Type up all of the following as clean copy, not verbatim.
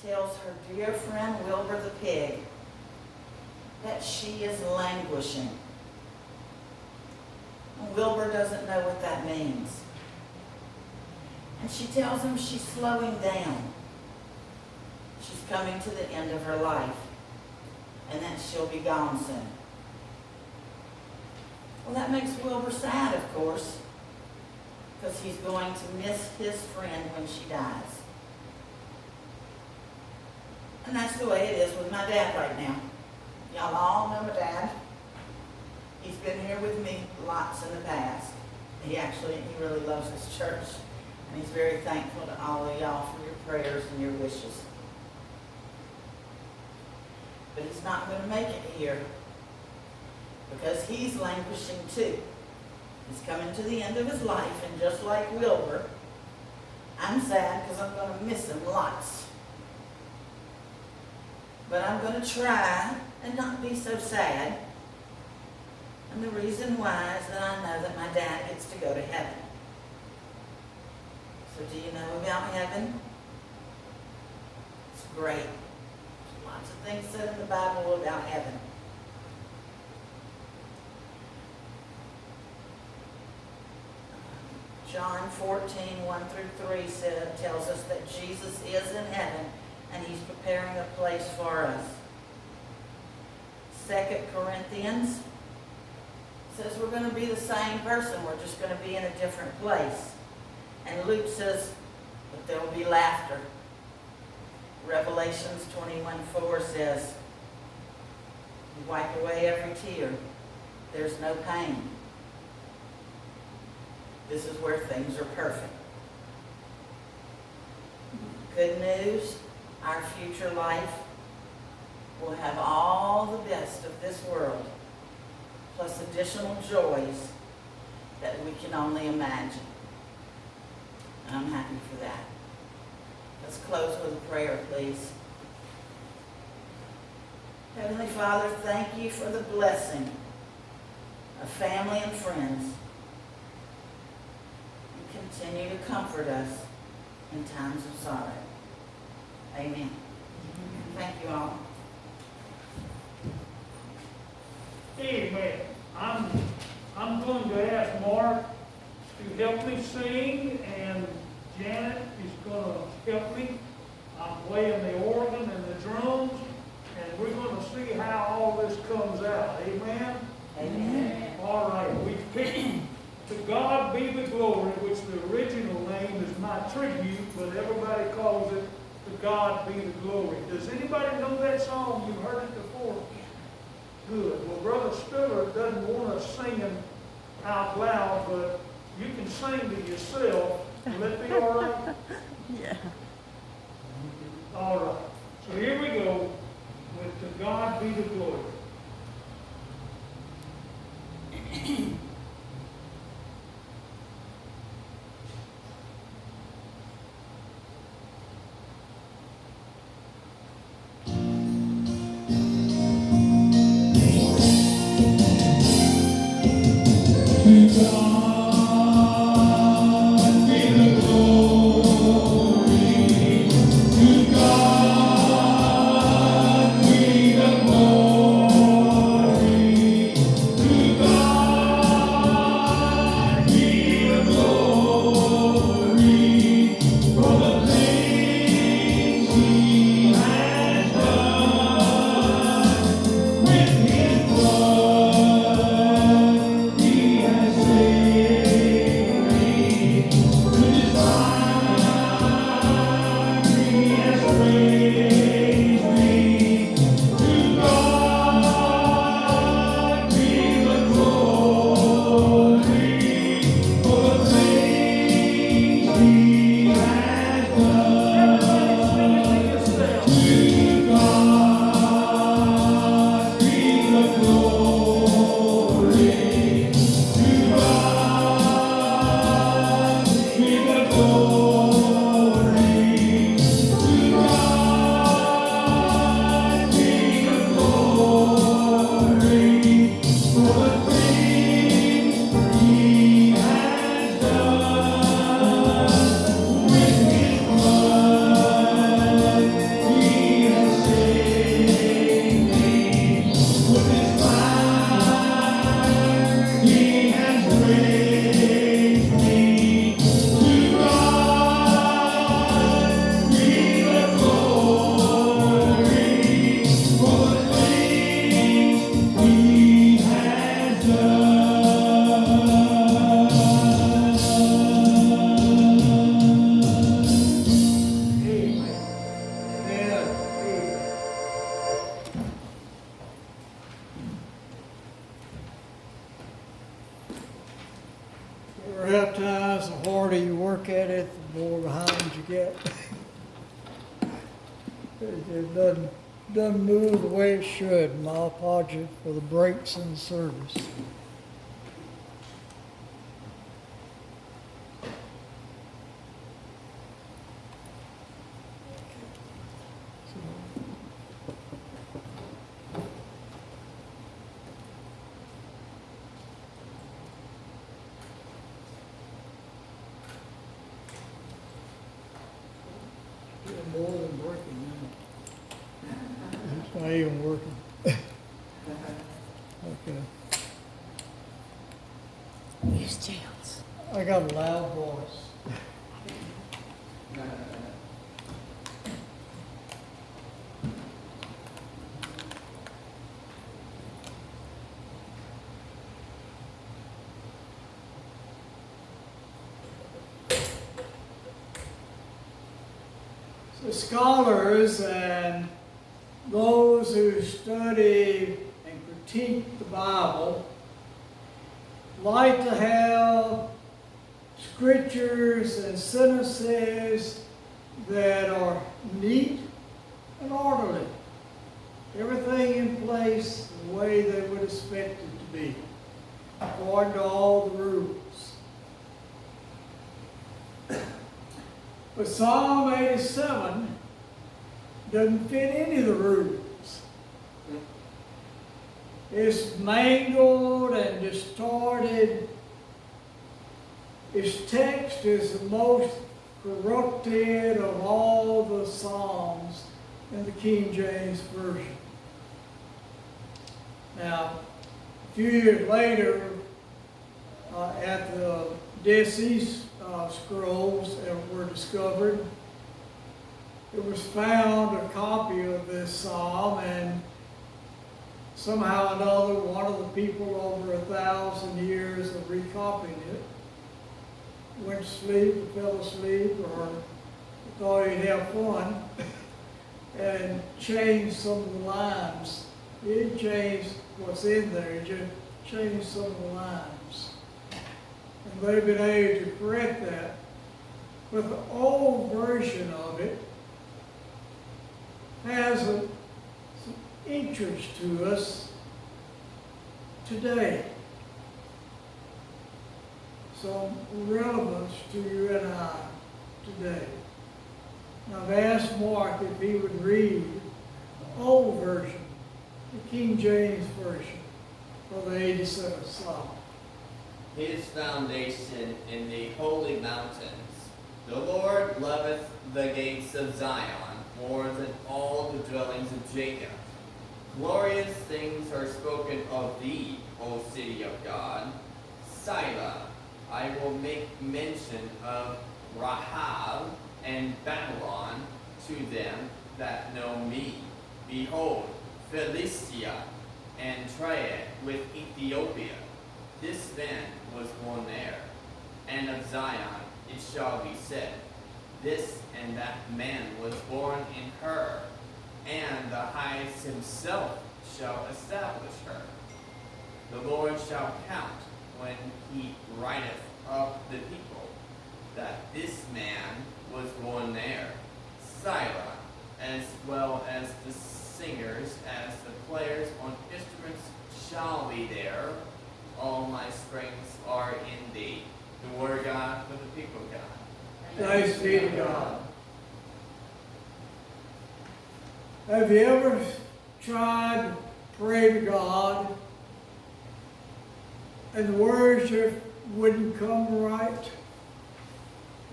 tells her dear friend Wilbur the pig that she is languishing. And Wilbur doesn't know what that means. And she tells him she's slowing down. She's coming to the end of her life, and that she'll be gone soon. Well, that makes Wilbur sad, of course, because he's going to miss his friend when she dies. And that's the way it is with my dad right now. Y'all all know my dad. He's been here with me lots in the past. He really loves this church. And he's very thankful to all of y'all for your prayers and your wishes. But he's not going to make it here because he's languishing too. He's coming to the end of his life, and just like Wilbur, I'm sad because I'm going to miss him lots. But I'm going to try and not be so sad. And the reason why is that I know that my dad gets to go to heaven. So do you know about heaven? It's great. There's lots of things said in the Bible about heaven. John 14:1-3 tells us that Jesus is in heaven and he's preparing a place for us. 2 Corinthians says we're going to be the same person. We're just going to be in a different place. And Luke says that there will be laughter. Revelations 21:4 says, you wipe away every tear. There's no pain. This is where things are perfect. Good news, our future life will have all the best of this world, plus additional joys that we can only imagine. And I'm happy for that. Let's close with a prayer, please. Heavenly Father, thank you for the blessing of family and friends. You continue to comfort us in times of sorrow. Amen. Thank you all. Amen. I'm going to ask Mark to help me sing, and Janet is going to help me. I'm playing the organ and the drums, and we're going to see how all this comes out. Amen? Amen. All right. We picked To God Be the Glory, which the original name is my tribute, but everybody calls it To God Be the Glory. Does anybody know that song? You've heard it before? Good. Well, Brother Spiller doesn't want us singing out loud, but you can sing to yourself. Will that be all right? Yeah. All right. So here we go with To God Be the Glory. God be the glory. It doesn't move the way it should. My apology for the breaks in the service. Doing more than breaking now. It's not even working. Okay. Use Jails. I got a loud voice. So scholars and those who study and critique the Bible like to have scriptures and sentences that are neat and orderly. Everything in place the way they would expect it to be, according to all the rules. But Psalm 87 doesn't fit any of the rules. It's mangled and distorted. Its text is the most corrupted of all the Psalms in the King James Version. Now, a few years later, at the Dead Sea Scrolls that were discovered, it was found a copy of this psalm, and somehow or another, one of the people over 1,000 years of recopying it went to sleep, or fell asleep, or thought he'd have fun, and changed some of the lines. He didn't change what's in there, he just changed some of the lines. And they've been able to correct that. But the old version of it has some interest to us today. Some relevance to you and I today. And I've asked Mark if he would read the old version, the King James Version of the 87th Psalm. His foundation in the holy mountains. The Lord loveth the gates of Zion more than all the dwellings of Jacob. Glorious things are spoken of thee, O city of God. Selah, I will make mention of Rahab and Babylon to them that know me. Behold, Philistia and Tyre with Ethiopia. This man was born there, and of Zion it shall be said, this and that man was born in her, and the highest himself shall establish her. The Lord shall count when he writeth up the people, that this man was born there. Selah, as well as the singers, as the players on instruments shall be there. All my springs are in thee. The word of God for the people of God. Thanks be to God. Have you ever tried to pray to God and the words just wouldn't come right?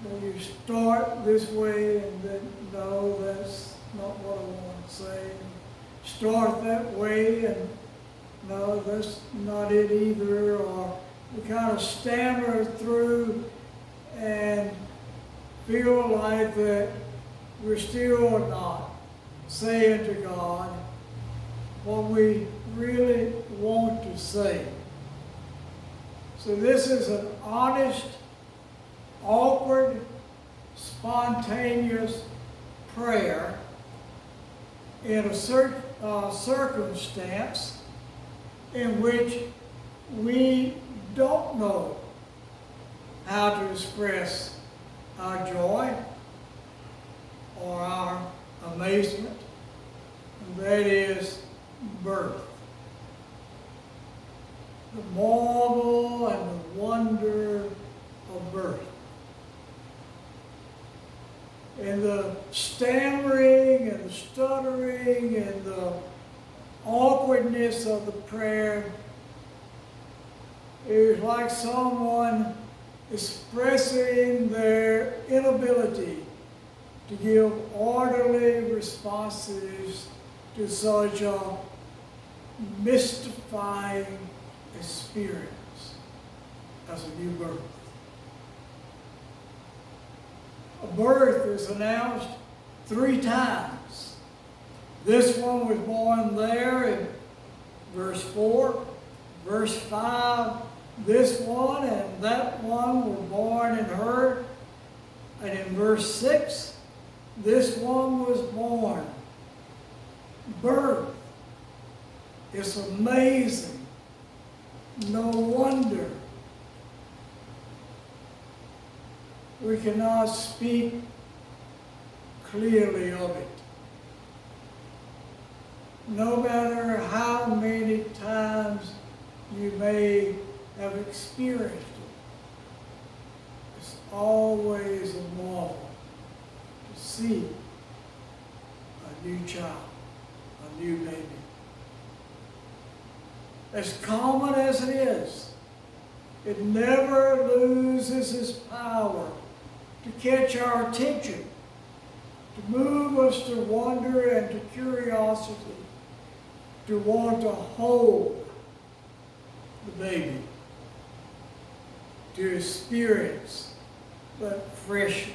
When you start this way and then, no, that's not what I want to say. Start that way and no, that's not it either. Or you kind of stammer through and feel like that we're still not saying to God what we really want to say. So this is an honest, awkward, spontaneous prayer in a circumstance in which we don't know how to express our joy or our amazement amazement, and that is birth. The marvel and the wonder of birth. And the stammering and the stuttering and the awkwardness of the prayer, it was like someone expressing their inability to give orderly responses to such a mystifying experience as a new birth. A birth is announced 3 times. This one was born there in verse 4, verse 5, this one and that one were born in her, and in verse 6, this one was born. Birth is amazing. No wonder we cannot speak clearly of it. No matter how many times you may have experienced it, it's always a marvel to see a new child, a new baby. As common as it is, it never loses its power to catch our attention, to move us to wonder and to curiosity, to want to hold the baby, to experience that freshness,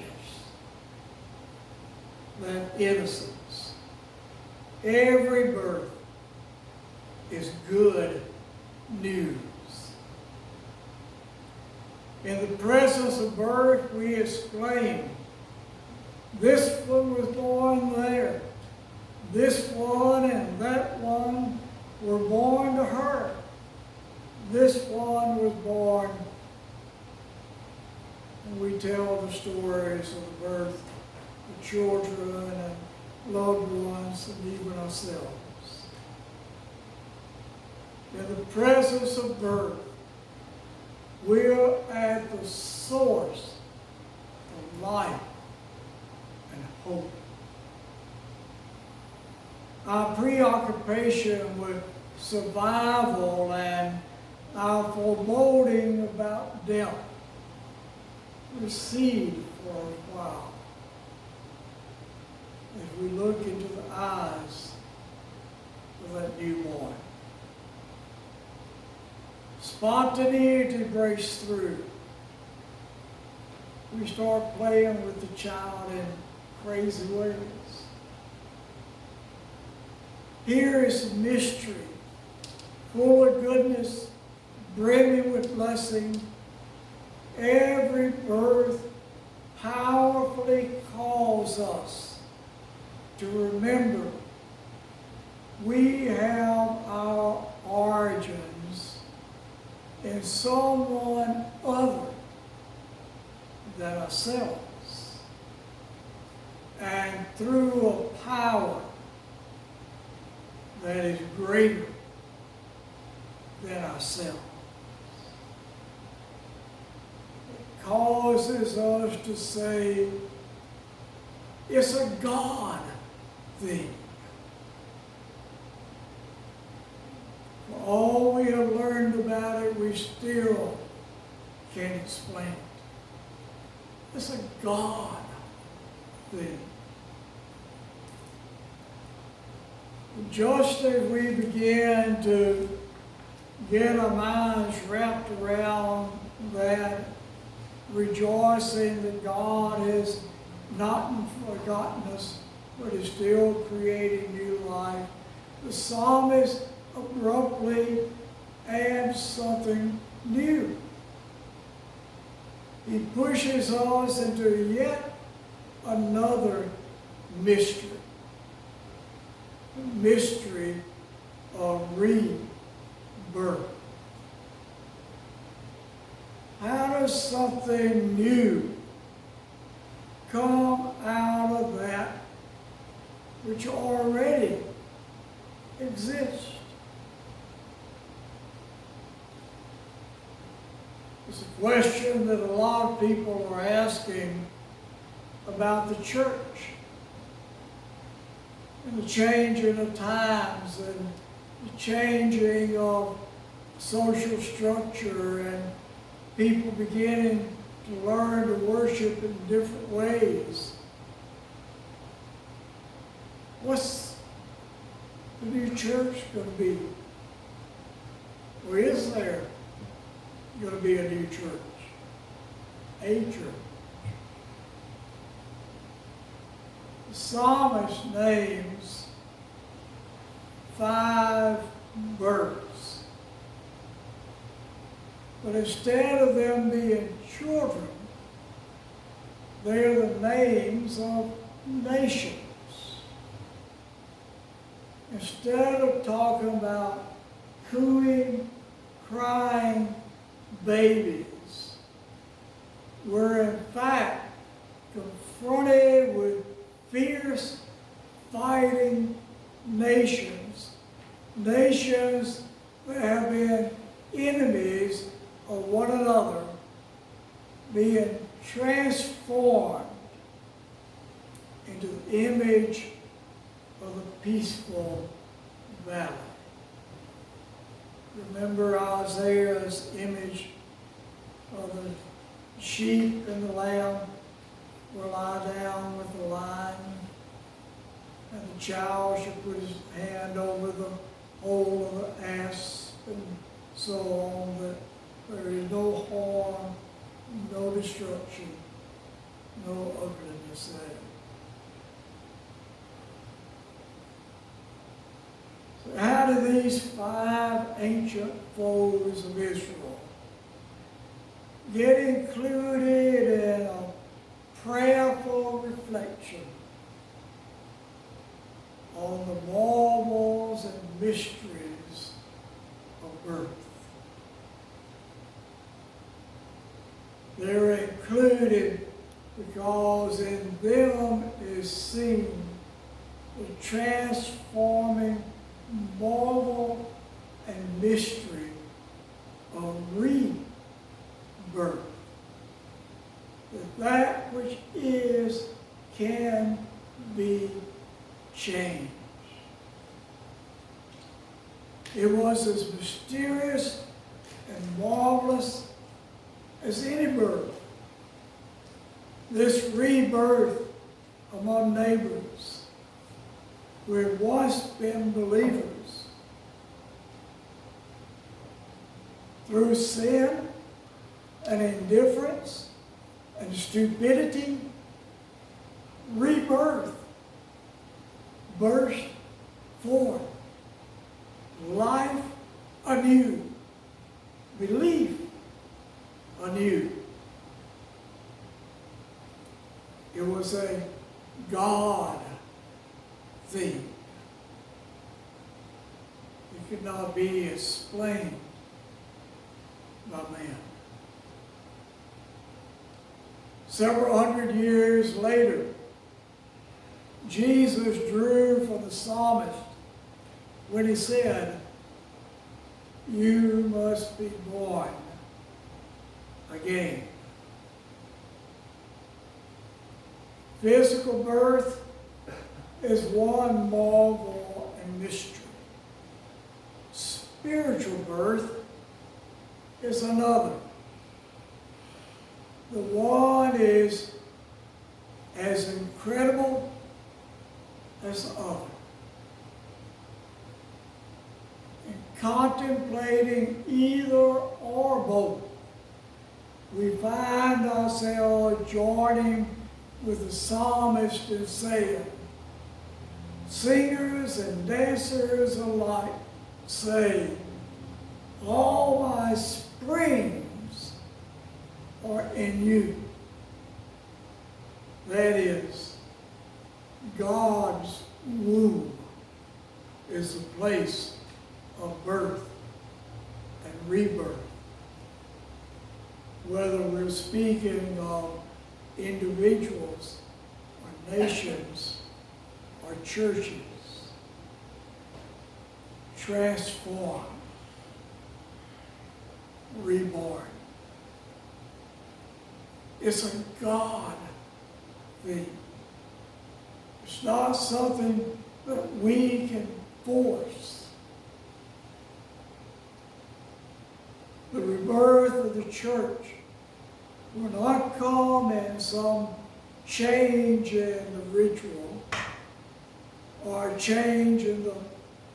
that innocence. Every birth is good news. In the presence of birth, we exclaim, this one was born there. This one and that one were born to her. This one was born. And we tell the stories of the birth of children and loved ones and even ourselves. In the presence of birth, we're at the source of life and hope. Our preoccupation with survival and our foreboding about death recede for a while as we look into the eyes of that newborn. Spontaneity breaks through. We start playing with the child in crazy ways. Here is mystery, full of goodness, brimming with blessing. Every birth powerfully calls us to remember we have our origins in someone other than ourselves, and through a power that is greater than ourselves. It causes us to say, it's a God thing. For all we have learned about it, we still can't explain it. It's a God thing. Just as we begin to get our minds wrapped around that, rejoicing that God has not forgotten us, but is still creating new life, the psalmist abruptly adds something new. He pushes us into yet another mystery. The mystery of rebirth. How does something new come out of that which already exist. It's a question that a lot of people are asking about the church and the changing of times and the changing of social structure and people beginning to learn to worship in different ways. What's the new church going to be? Or is there going to be a new church? A church. The psalmist names 5 births. But instead of them being children, they are the names of nations. Instead of talking about cooing, crying babies, we're in fact confronted with fierce fighting nations, nations that have been enemies of one another, being transformed into the image of the peaceful valley. Remember Isaiah's image of the sheep and the lamb will lie down with the lion, and the child shall put his hand over the hole of the ass, and so on, that there is no harm, no destruction, no ugliness there. So how do these 5 ancient foes of Israel get included in a prayerful reflection on the marvels and mysteries of birth? They're included because in them is seen the transforming marvel and mystery of rebirth. That which is can be changed. It was as mysterious and marvelous as any birth. This rebirth among neighbors who had once been believers, through sin and indifference and stupidity, rebirth burst forth, life anew, belief anew. It was a God thing. It could not be explained by man. Several hundred years later, Jesus drew from the psalmist when he said, "You must be born again." Physical birth is one marvel and mystery. Spiritual birth is another. The one is as incredible as the other. In contemplating either or both, we find ourselves joining with the psalmist in saying, singers and dancers alike say, all my springs are in you. That is, God's womb is the place of birth and rebirth. Whether we're speaking of individuals or nations or our churches transformed, reborn. It's a God thing. It's not something that we can force. The rebirth of the church will not come in some change in the ritual or a change in the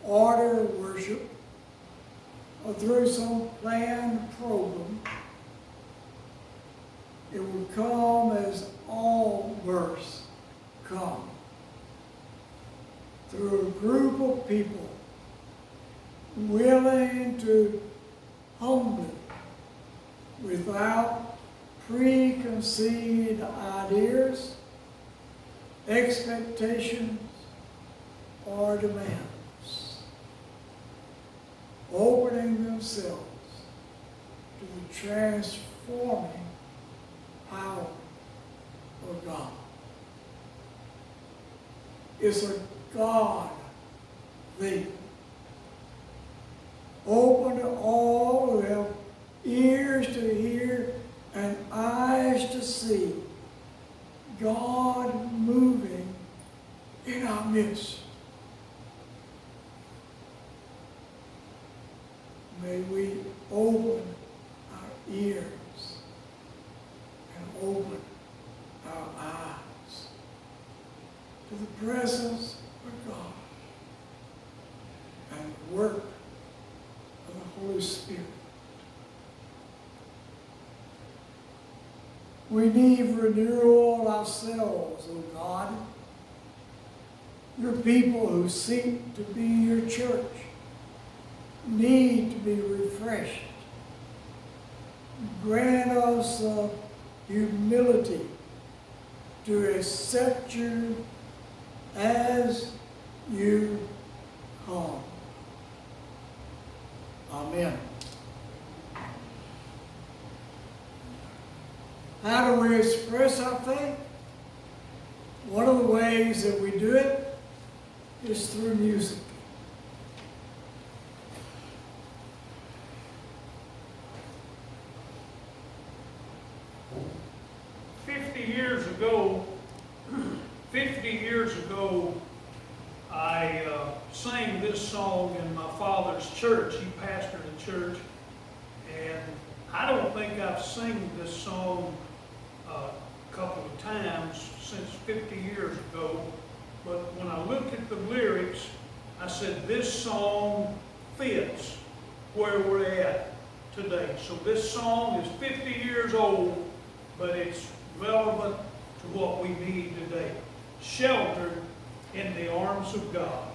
order of worship or through some planned program. It will come as all births come, through a group of people willing to humbly, without preconceived ideas, expectations, or demands, opening themselves to the transforming power of God. It's a God thing. Open to all who have ears to hear and eyes to see God moving in our midst. May we open our ears and open our eyes to the presence of God and the work of the Holy Spirit. We need renewal ourselves, O God. Your people who seek to be your church need to be refreshed. Grant us humility to accept you as you come. Amen. How do we express our faith? One of the ways that we do it is through music. Years ago, I sang this song in my father's church. He pastored a church, and I don't think I've sung this song a couple of times since 50 years ago, but when I looked at the lyrics, I said this song fits where we're at today. So this song is 50 years old, but it's relevant to what we need today. Sheltered in the arms of God.